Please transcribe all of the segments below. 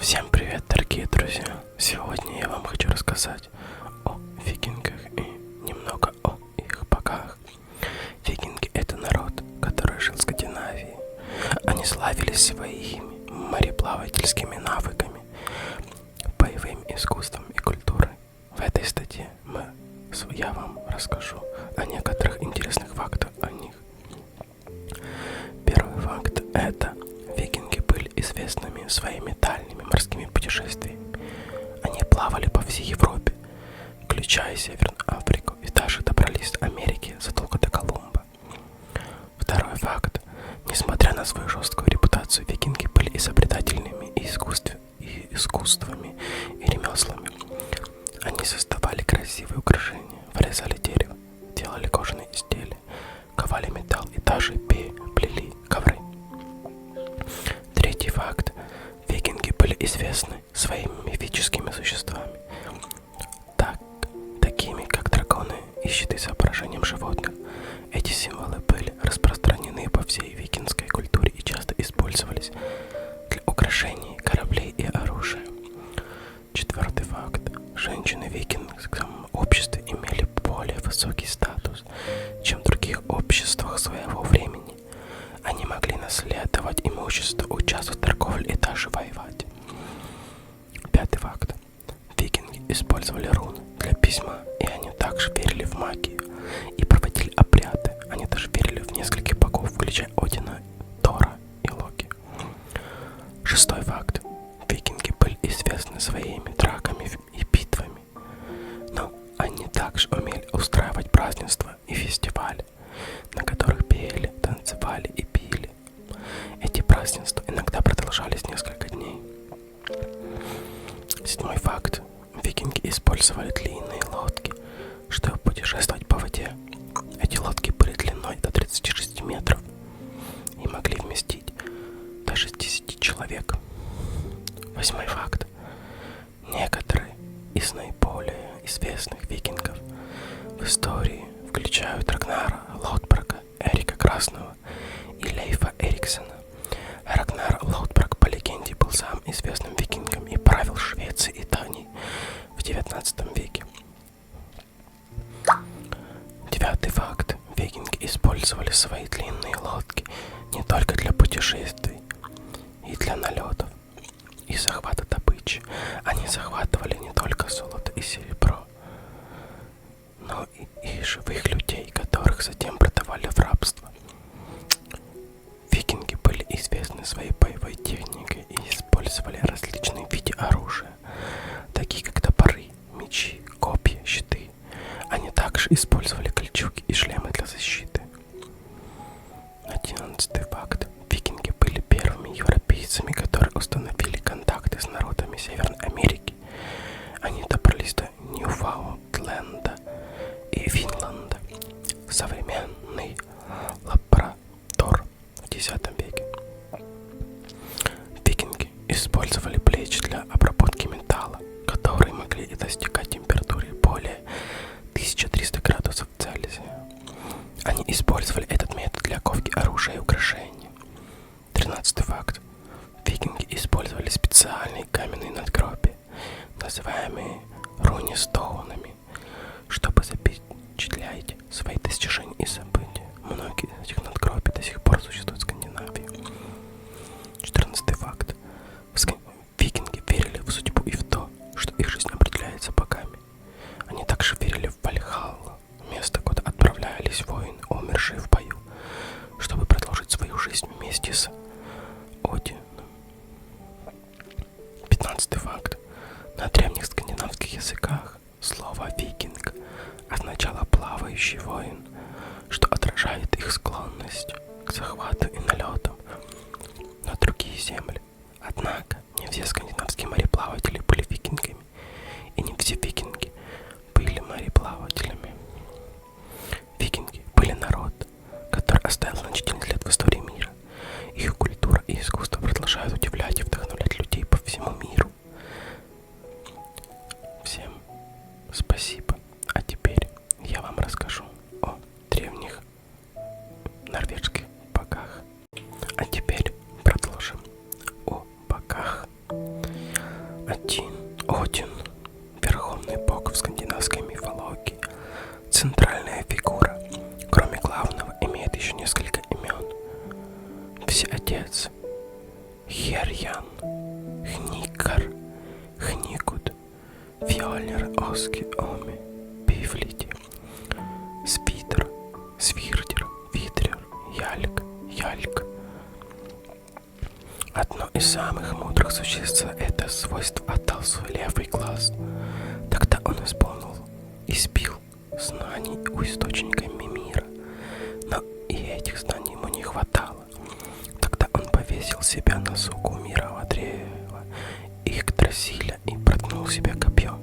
Всем привет, дорогие друзья! Сегодня я вам хочу рассказать о викингах и немного о их богах. Викинги — это народ, который жил в Скандинавии. Они славились своими мореплавательскими навыками, боевым искусством и культурой. В этой статье я вам расскажу о некоторых интересных фактах о них. Первый факт — это викинги были известными своими дальними морскими путешествиями. Они плавали по всей Европе, включая Северную Африку, и даже добрались до Америки задолго до Колумба. Второй факт. Несмотря на свою жесткую репутацию, викинги были изобретательными и искусствами и ремеслами. Они создавали красивые украшения, вырезали дерево, делали кожаные изделия, ковали металл и даже плели ковры. Третий факт. Викинги были известны своими мифическими существами, такими как драконы и щиты с изображением животных. Эти символы были распространены по всей викингской культуре и часто использовались для украшений кораблей и оружия. Четвертый факт. Женщины в викингском обществе имели более высокий статус, чем в других обществах своего времени. Они могли наследовать имущество, участвовать в торговле и даже воевать. Пятый факт. Викинги использовали руны для письма, и они также верили в магию и проводили обряды. Они даже верили в нескольких богов, включая Одина, Тора и Локи. Шестой факт. Викинги были известны своими драками и битвами, но они также умели устраивать празднества и фестивали, на которых пели, танцевали и пили. Эти празднества иногда продолжались несколько дней. Седьмой факт. Викинги использовали длинные лодки, чтобы путешествовать по воде. Эти лодки были длиной до 36 метров и могли вместить до 60 человек. Восьмой факт. Некоторые из наиболее известных викингов в истории включают Рагнара Лодбрака, Эрика Красного и Лейфа Эриксона. Рагнар Лодбрак, по легенде, был самым известным викингом и правил Швецией и Данией в 19 веке. Девятый факт. Викинги использовали свои длинные лодки не только для путешествий и для налетов и захвата добычи. Они захватывали не только золото и серебро, но и живых людей, которых затем продавали в рабство. Викинги были известны своей боевой техникой и использовали различные виды оружия, такие как топоры, мечи, копья, щиты. Они также использовали кольчуги и шлемы для защиты. 11 факт. Викинги были первыми европейцами, которые установили контакты с народами Северной Америки. Они добрались до Ньюфаундленда и Финланда. Современный Лабрадор в X веке. Викинги использовали плеч для обработки металла, которые могли достигать температуры более 1300 градусов Цельсия. Они использовали этот метод для ковки оружия и украшений. 13 факт. Викинги использовали специальные каменные надгробия, называемые рунистоунами, чтобы запечатлять свои достижения и события. Многие из этих надгробий до сих пор существуют в Скандинавии. 14 факт. Викинги верили в судьбу и в то, что их жизнь определяется богами. Они также верили в Вальхаллу, место, куда отправлялись воины, умершие в бою, чтобы продолжить свою жизнь вместе с Одином. 15 факт. На древних скандинавских языках слово «викинг» означало «плавающий воин», что отражает их склонность к захвату и налетам на другие земли. Однако не все скандинавские мореплаватели были викингами, и не все викинги были мореплавателями. Викинги были народ, который оставил значительный след в истории мира. Их культура и искусство продолжают удивлять и вдохновлять людей по всему миру. Всем спасибо. А теперь я вам расскажу о древних норвежских богах. А теперь продолжим о богах. один. Один. Верховный бог в скандинавской мифологии. Центральная фигура. Кроме главного, имеет еще несколько имен. Всеотец. Херьян. Хникар. Хникуд. Фьольнир Оски Оми. Пивлити. Свитер. Свирдер. Витрер. Яльк. Яльк. Одно из самых мудрых существ это свойство отдал свой левый глаз. Тогда он исполнил и спил знаний у источника Мимира. Но и этих знаний ему не хватало. Тогда он повесил себя на суку мирового древа Игдрасиля и проткнул себя копьем.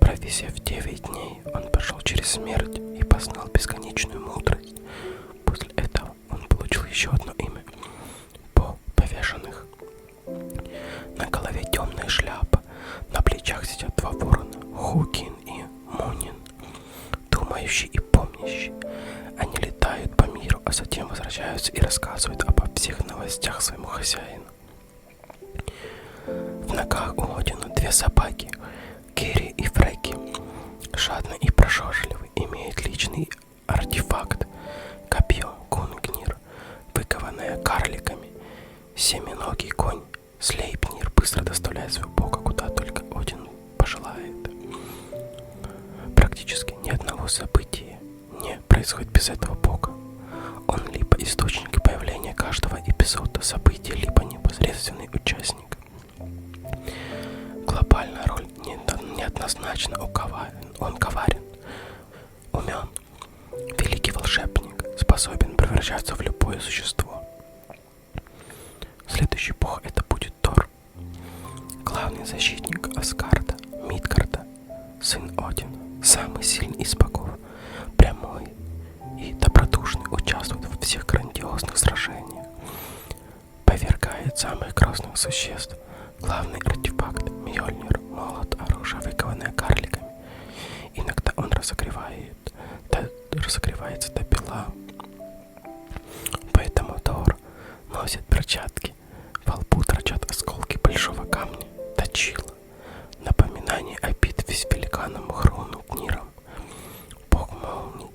Провисев 9 дней, он прошел через смерть и познал бесконечную мудрость. После этого он получил еще одно имя — повешенных. На голове темная шляпа, на плечах сидят два ворона — Хугин и Мунин, думающий и помнящий. Они летают по миру, а затем возвращаются и рассказывают обо всех новостях своему хозяину. В ногах у Одина 2 собаки — Керри и Фреки. Жадный и прошожливый, имеет личный артефакт — копье Гунгнир, выкованное карликами. Семиногий конь Слейпнир быстро доставляет своего бога куда только Один пожелает. Практически ни одного события не происходит без этого бога. Он либо источник появления каждого эпизода события, либо непосредственный участник. Глобальная роль неоднозначно он коварен, умен. Великий волшебник способен превращаться в любое существо. Следующий бог это будет Тор, главный защитник Асгарда, Мидгарда, сын Одина, самый сильный из богов, прямой и добродушный, участвует во всех грандиозных сражениях, повергает самых грозных существ. Главный артефакт — Мьёльнир, молот, оружие, выкованное карликами. Иногда он разогревается до бела. Поэтому Тор носит перчатки, во лбу торчат осколки большого камня, точила, напоминание о битве с великаном Хрунгниром. Бог молний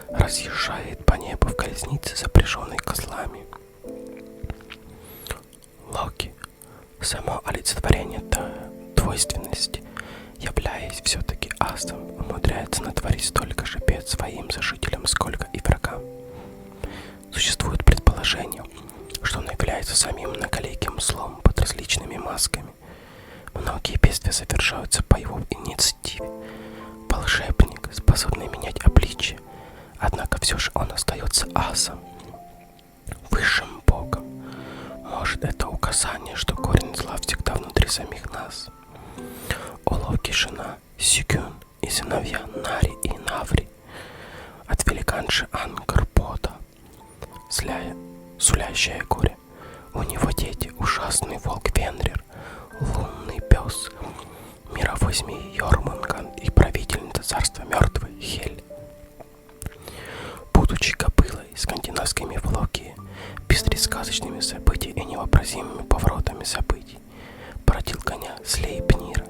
разъезжает по небу в колеснице, запряженной козлами. Локи — само олицетворение двойственности, являясь все-таки асом, умудряется натворить столько же бед своим зажителям, сколько и врагам. Существует предположение, что он является самим многоликим злом под различными масками. Многие бедствия совершаются по его инициативе. Волшебник, способный менять обличие, однако все же он остается асом, высшим богом. Может, это указание, что корень зла всегда внутри самих нас. У Локи жена Сигюн и сыновья Нари и Наври, от великанши Ангрбода, сулящая горе. У него дети — ужасный волк Венрир, лунный пес, мировой змей Йормунганд и правительница царства мертвой Хель. Будучи кобылой скандинавской мифологии, пестрит сказочными событиями и невообразимыми поворотами событий, породил коня Слейпнира.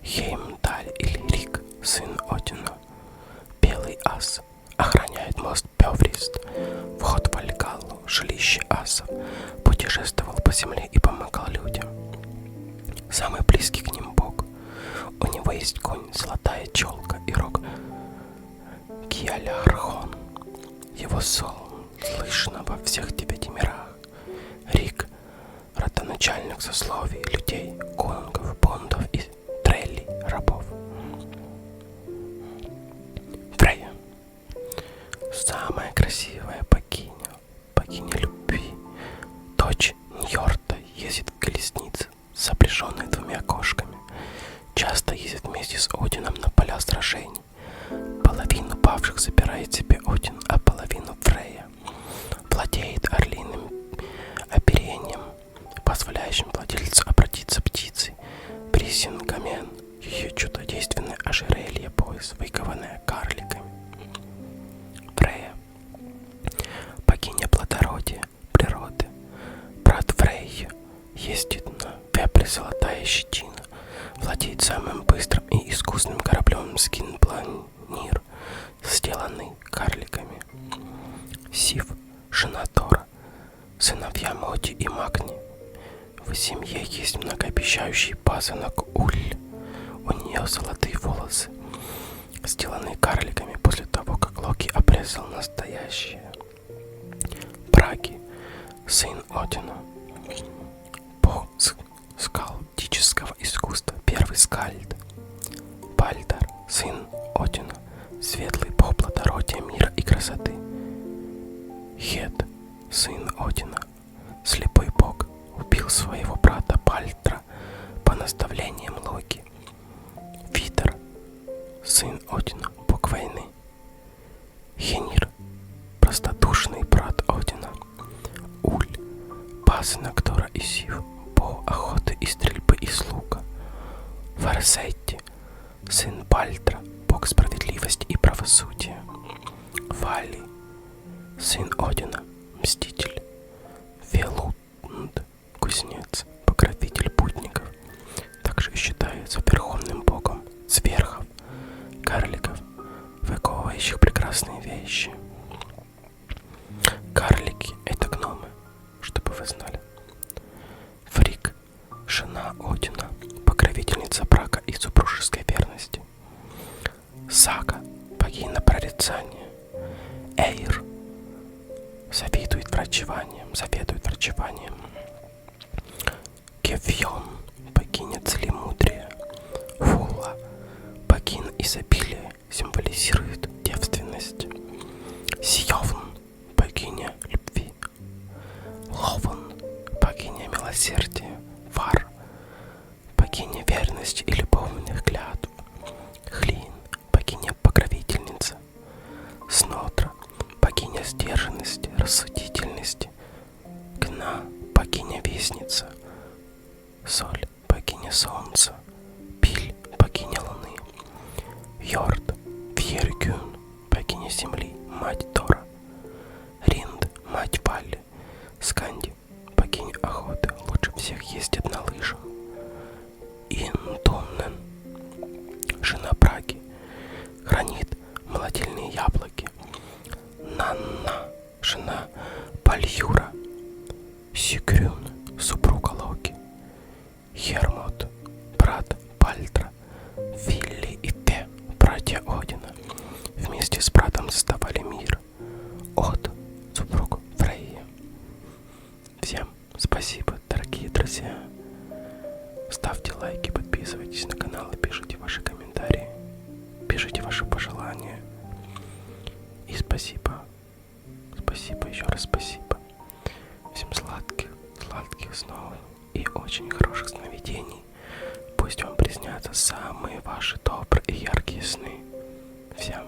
Хеймдаль или Рик, сын Одина, белый ас, охраняет мост Пёврист, вход в Вальгаллу, жилище асов, путешествовал по земле и помогал людям. Самый близкий к ним бог. У него есть конь, золотая челка и рог Кьялярхон. Его слышно во всех 9 мирах. Рик — родоначальник сословий людей, конунгов, бондов и треллей, рабов. Фрейя — самая красивая богиня любви. Дочь Ньорда ездит в колеснице, запряженной 2 кошками. Часто ездит вместе с Одином на поля сражений. Половину павших забирает себе Один, а половину Фрейя. Владеет орлиным оперением, позволяющим владельцу обратиться птицей. Присингамен — ее чудодейственное ожерелье, пояс, выкованное карликами. Фрейя — богиня плодородия, природы. Брат Фрейи ездит на вепре золотая щетина, владеет самым быстрым и искусным кораблем Скинпланир, сделанный карликами. Сив, жена Тора, сыновья Моти и Магни. В семье есть многообещающий пасынок Уль. У нее золотые волосы, сделанные карликами после того, как Локи обрезал настоящие. Браги, сын Одина. Бог скальдического искусства, первый скальд. Бальдар, сын Одина, светлый бог плодородия, мира и красоты. Хет, сын Одина, слепой бог, убил своего брата Бальдра по наставлениям Локи. Видар, сын Одина, бог войны. Хенир, простодушный брат Одина. Уль, пасынок Тора и Сив, бог охоты и стрельбы из лука. Варсетти, сын Бальдра, бог справедливости и правосудия. Вали, сын Одина, мститель. Велунд, кузнец, покровитель путников, также считается верховным богом сверхов, карликов, выковывающих прекрасные вещи. Карлики — это гномы, чтобы вы знали. Фрик, жена Одина, покровительница брака и супружеской верности. Сага, богиня прорицания. Эйр, заведует врачеванием. Кевьон, богиня целомудрия. Фула, богиня изобилия, символизирует девственность. Сьовн, богиня любви. Лован, богиня милосердия. Вар, богиня верности и любовных клятв. Хлин, богиня покровительница. Снотра, богиня сдержанности, рассудительности. Гна, богиня вестница. Соль, богиня солнца. Пиль, богиня луны. Йорд, Вьергюн, богиня земли, мать Тора. Ринд, мать Валли. Сканди, богиня охоты, лучше всех ездит на лыжах. Интуннен, жена Браги, хранит молодильные яблоки. Нанна, жена Бальюра. Сигрюн, супруга Локи. Хермот, брат Бальдра. Вилли и Пе, братья Одина, вместе с братом создавали мир. Од, супруг Фрейи. Всем спасибо, дорогие друзья. Ставьте лайки, подписывайтесь на канал и пишите ваши комментарии. Пишите ваши пожелания. И спасибо. Спасибо, еще раз спасибо. Всем сладких снов и очень хороших сновидений. Пусть вам приснятся самые ваши добрые и яркие сны. Всем